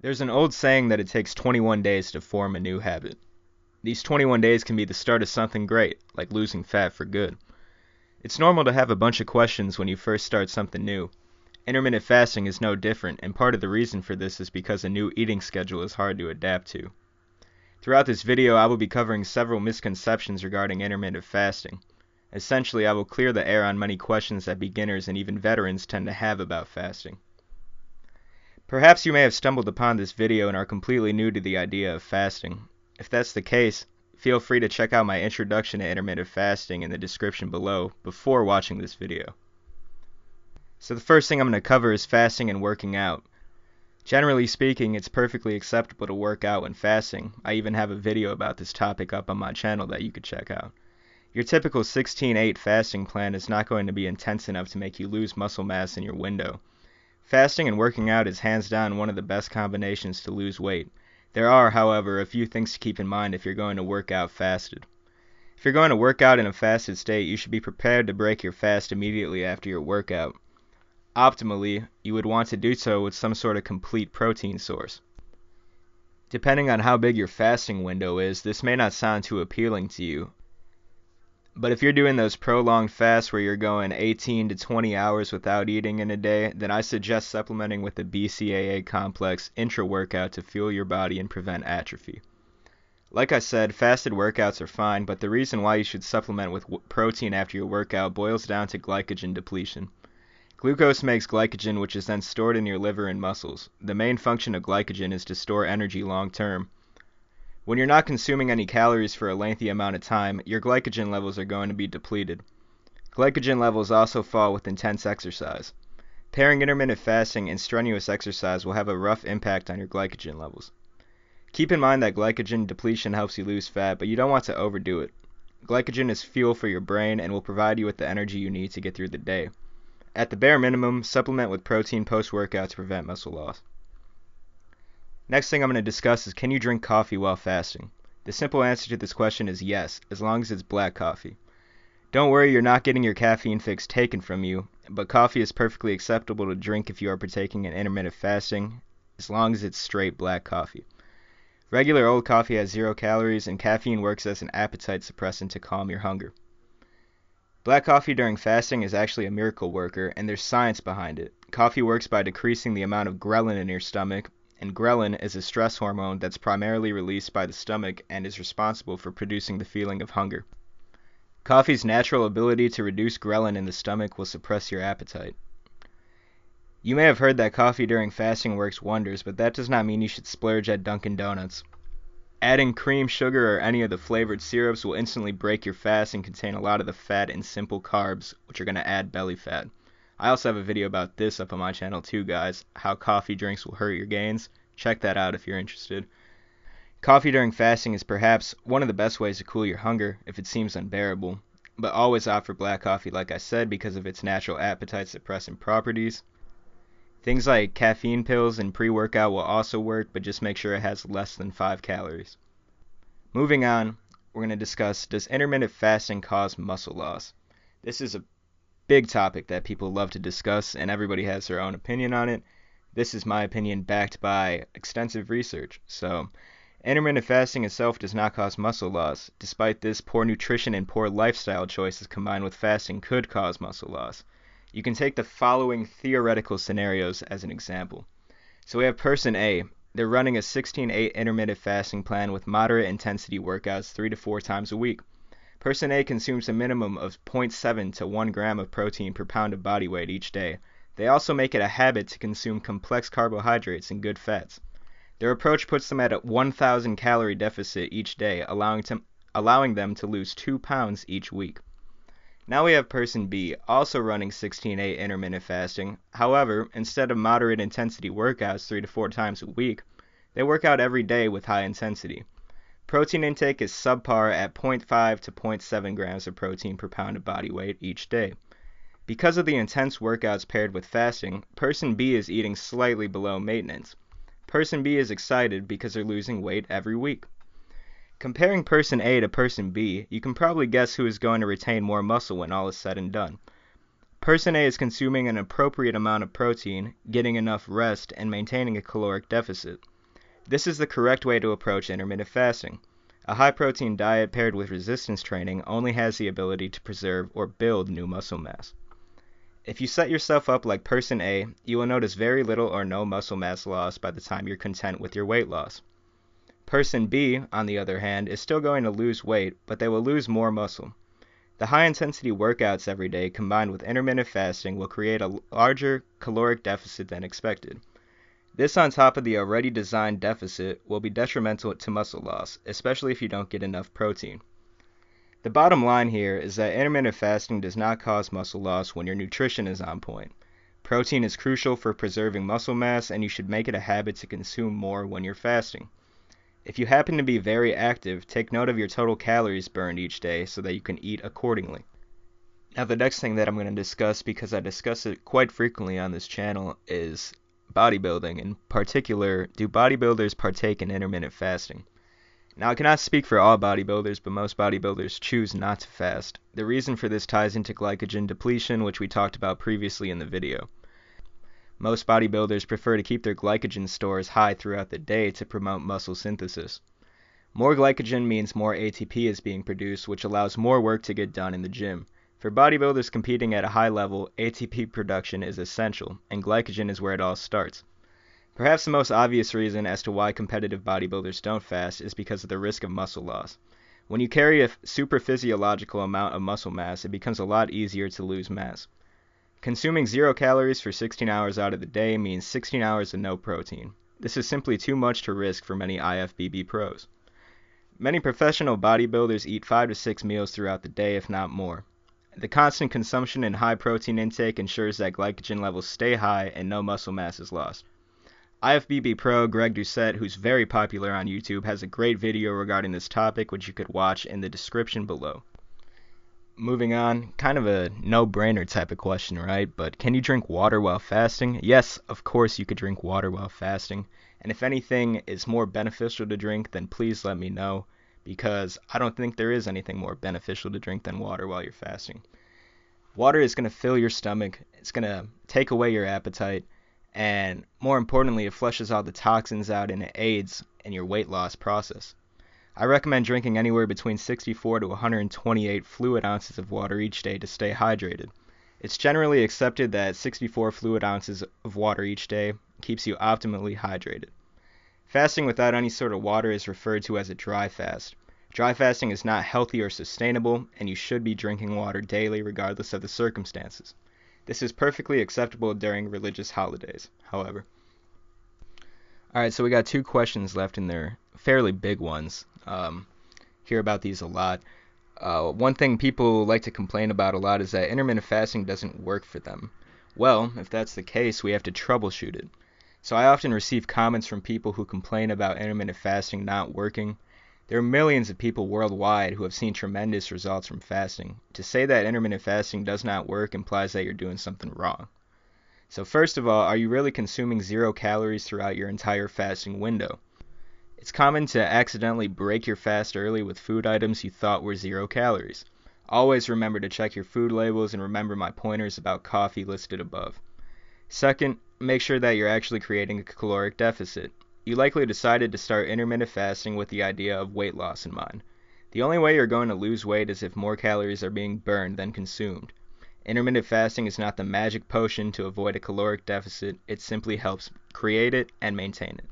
There's an old saying that it takes 21 days to form a new habit. These 21 days can be the start of something great, like losing fat for good. It's normal to have a bunch of questions when you first start something new. Intermittent fasting is no different, and part of the reason for this is because a new eating schedule is hard to adapt to. Throughout this video, I will be covering several misconceptions regarding intermittent fasting. Essentially, I will clear the air on many questions that beginners and even veterans tend to have about fasting. Perhaps you may have stumbled upon this video and are completely new to the idea of fasting. If that's the case, feel free to check out my introduction to intermittent fasting in the description below before watching this video. So the first thing I'm going to cover is fasting and working out. Generally speaking, it's perfectly acceptable to work out when fasting. I even have a video about this topic up on my channel that you could check out. Your typical 16-8 fasting plan is not going to be intense enough to make you lose muscle mass in your window. Fasting and working out is hands down one of the best combinations to lose weight. There are, however, a few things to keep in mind if you're going to work out fasted. If you're going to work out in a fasted state, you should be prepared to break your fast immediately after your workout. Optimally, you would want to do so with some sort of complete protein source. Depending on how big your fasting window is, this may not sound too appealing to you. But if you're doing those prolonged fasts where you're going 18 to 20 hours without eating in a day, then I suggest supplementing with the BCAA complex intra-workout to fuel your body and prevent atrophy. Like I said, fasted workouts are fine, but the reason why you should supplement with protein after your workout boils down to glycogen depletion. Glucose makes glycogen, which is then stored in your liver and muscles. The main function of glycogen is to store energy long term. When you're not consuming any calories for a lengthy amount of time, your glycogen levels are going to be depleted. Glycogen levels also fall with intense exercise. Pairing intermittent fasting and strenuous exercise will have a rough impact on your glycogen levels. Keep in mind that glycogen depletion helps you lose fat, but you don't want to overdo it. Glycogen is fuel for your brain and will provide you with the energy you need to get through the day. At the bare minimum, supplement with protein post-workout to prevent muscle loss. Next thing I'm going to discuss is, can you drink coffee while fasting? The simple answer to this question is yes, as long as it's black coffee. Don't worry, you're not getting your caffeine fix taken from you, but coffee is perfectly acceptable to drink if you are partaking in intermittent fasting, as long as it's straight black coffee. Regular old coffee has 0 calories, and caffeine works as an appetite suppressant to calm your hunger. Black coffee during fasting is actually a miracle worker, and there's science behind it. Coffee works by decreasing the amount of ghrelin in your stomach, and ghrelin is a stress hormone that's primarily released by the stomach and is responsible for producing the feeling of hunger. Coffee's natural ability to reduce ghrelin in the stomach will suppress your appetite. You may have heard that coffee during fasting works wonders, but that does not mean you should splurge at Dunkin' Donuts. Adding cream, sugar, or any of the flavored syrups will instantly break your fast and contain a lot of the fat and simple carbs, which are going to add belly fat. I also have a video about this up on my channel too, guys, how coffee drinks will hurt your gains. Check that out if you're interested. Coffee during fasting is perhaps one of the best ways to cool your hunger if it seems unbearable, but always opt for black coffee like I said because of its natural appetite suppressant properties. Things like caffeine pills and pre-workout will also work, but just make sure it has less than 5 calories. Moving on, we're going to discuss, does intermittent fasting cause muscle loss? This is a big topic that people love to discuss, and everybody has their own opinion on it. This is my opinion backed by extensive research. So, intermittent fasting itself does not cause muscle loss. Despite this, poor nutrition and poor lifestyle choices combined with fasting could cause muscle loss. You can take the following theoretical scenarios as an example. So we have person A. They're running a 16-8 intermittent fasting plan with moderate intensity workouts 3 to 4 times a week. Person A consumes a minimum of 0.7 to 1 gram of protein per pound of body weight each day. They also make it a habit to consume complex carbohydrates and good fats. Their approach puts them at a 1,000 calorie deficit each day, allowing them to lose 2 pounds each week. Now we have person B, also running 16-8 intermittent fasting. However, instead of moderate intensity workouts 3 to 4 times a week, they work out every day with high intensity. Protein intake is subpar at 0.5 to 0.7 grams of protein per pound of body weight each day. Because of the intense workouts paired with fasting, person B is eating slightly below maintenance. Person B is excited because they're losing weight every week. Comparing person A to person B, you can probably guess who is going to retain more muscle when all is said and done. Person A is consuming an appropriate amount of protein, getting enough rest, and maintaining a caloric deficit. This is the correct way to approach intermittent fasting. A high-protein diet paired with resistance training only has the ability to preserve or build new muscle mass. If you set yourself up like person A, you will notice very little or no muscle mass loss by the time you're content with your weight loss. Person B, on the other hand, is still going to lose weight, but they will lose more muscle. The high-intensity workouts every day combined with intermittent fasting will create a larger caloric deficit than expected. This on top of the already designed deficit will be detrimental to muscle loss, especially if you don't get enough protein. The bottom line here is that intermittent fasting does not cause muscle loss when your nutrition is on point. Protein is crucial for preserving muscle mass, and you should make it a habit to consume more when you're fasting. If you happen to be very active, take note of your total calories burned each day so that you can eat accordingly. Now the next thing that I'm going to discuss, because I discuss it quite frequently on this channel, is bodybuilding. In particular, do bodybuilders partake in intermittent fasting? Now I cannot speak for all bodybuilders, but most bodybuilders choose not to fast. The reason for this ties into glycogen depletion, which we talked about previously in the video. Most bodybuilders prefer to keep their glycogen stores high throughout the day to promote muscle synthesis. More glycogen means more ATP is being produced, which allows more work to get done in the gym. For bodybuilders competing at a high level, ATP production is essential, and glycogen is where it all starts. Perhaps the most obvious reason as to why competitive bodybuilders don't fast is because of the risk of muscle loss. When you carry a superphysiological amount of muscle mass, it becomes a lot easier to lose mass. Consuming 0 calories for 16 hours out of the day means 16 hours of no protein. This is simply too much to risk for many IFBB pros. Many professional bodybuilders eat 5 to 6 meals throughout the day, if not more. The constant consumption and high protein intake ensures that glycogen levels stay high and no muscle mass is lost. IFBB pro Greg Doucette, who's very popular on YouTube, has a great video regarding this topic which you could watch in the description below. Moving on, kind of a no-brainer type of question, right? But can you drink water while fasting? Yes, of course you could drink water while fasting. And if anything is more beneficial to drink, then please let me know, because I don't think there is anything more beneficial to drink than water while you're fasting. Water is going to fill your stomach, it's going to take away your appetite, and more importantly, it flushes all the toxins out and it aids in your weight loss process. I recommend drinking anywhere between 64 to 128 fluid ounces of water each day to stay hydrated. It's generally accepted that 64 fluid ounces of water each day keeps you optimally hydrated. Fasting without any sort of water is referred to as a dry fast. Dry fasting is not healthy or sustainable, and you should be drinking water daily regardless of the circumstances. This is perfectly acceptable during religious holidays, however. Alright, so we got 2 questions left, and they're fairly big ones. Hear about these a lot. One thing people like to complain about a lot is that intermittent fasting doesn't work for them. Well, if that's the case, we have to troubleshoot it. So I often receive comments from people who complain about intermittent fasting not working. There are millions of people worldwide who have seen tremendous results from fasting. To say that intermittent fasting does not work implies that you're doing something wrong. So first of all, are you really consuming 0 calories throughout your entire fasting window? It's common to accidentally break your fast early with food items you thought were 0 calories. Always remember to check your food labels and remember my pointers about coffee listed above. Second, make sure that you're actually creating a caloric deficit. You likely decided to start intermittent fasting with the idea of weight loss in mind. The only way you're going to lose weight is if more calories are being burned than consumed. Intermittent fasting is not the magic potion to avoid a caloric deficit, it simply helps create it and maintain it.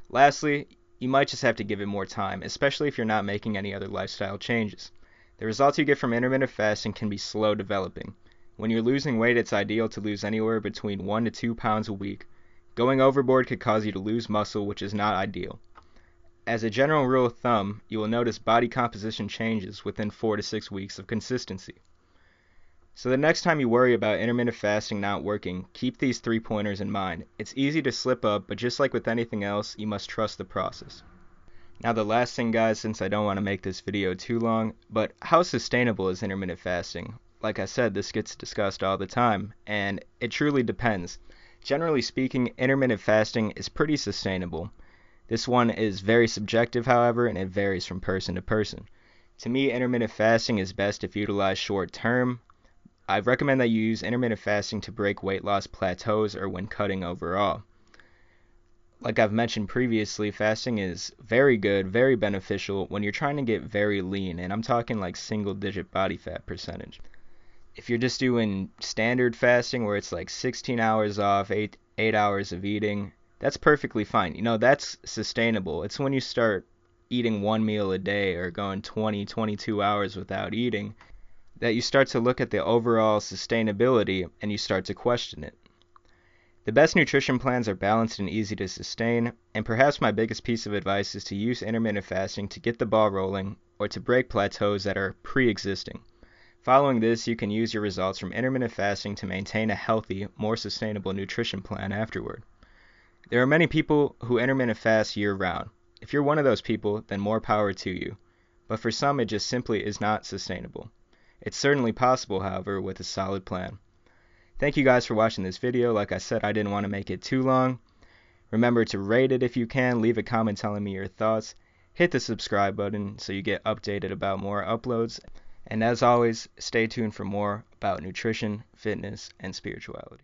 Lastly, you might just have to give it more time, especially if you're not making any other lifestyle changes. The results you get from intermittent fasting can be slow developing. When you're losing weight, it's ideal to lose anywhere between 1 to 2 pounds a week. Going overboard could cause you to lose muscle, which is not ideal. As a general rule of thumb, you will notice body composition changes within 4 to 6 weeks of consistency. So the next time you worry about intermittent fasting not working, keep these 3 pointers in mind. It's easy to slip up, but just like with anything else, you must trust the process. Now the last thing, guys, since I don't want to make this video too long, but how sustainable is intermittent fasting? Like I said, this gets discussed all the time, and it truly depends. Generally speaking, intermittent fasting is pretty sustainable. This one is very subjective, however, and it varies from person to person. To me, intermittent fasting is best if utilized short term. I recommend that you use intermittent fasting to break weight loss plateaus or when cutting overall. Like I've mentioned previously, fasting is very good, very beneficial when you're trying to get very lean, and I'm talking like single digit body fat percentage. If you're just doing standard fasting where it's like 16 hours off, 8 hours of eating, that's perfectly fine. That's sustainable. It's when you start eating one meal a day or going 20, 22 hours without eating that you start to look at the overall sustainability and you start to question it. The best nutrition plans are balanced and easy to sustain, and perhaps my biggest piece of advice is to use intermittent fasting to get the ball rolling or to break plateaus that are pre-existing. Following this, you can use your results from intermittent fasting to maintain a healthy, more sustainable nutrition plan afterward. There are many people who intermittent fast year-round. If you're one of those people, then more power to you. But for some, it just simply is not sustainable. It's certainly possible, however, with a solid plan. Thank you guys for watching this video. Like I said, I didn't want to make it too long. Remember to rate it if you can, leave a comment telling me your thoughts, hit the subscribe button so you get updated about more uploads, and as always, stay tuned for more about nutrition, fitness, and spirituality.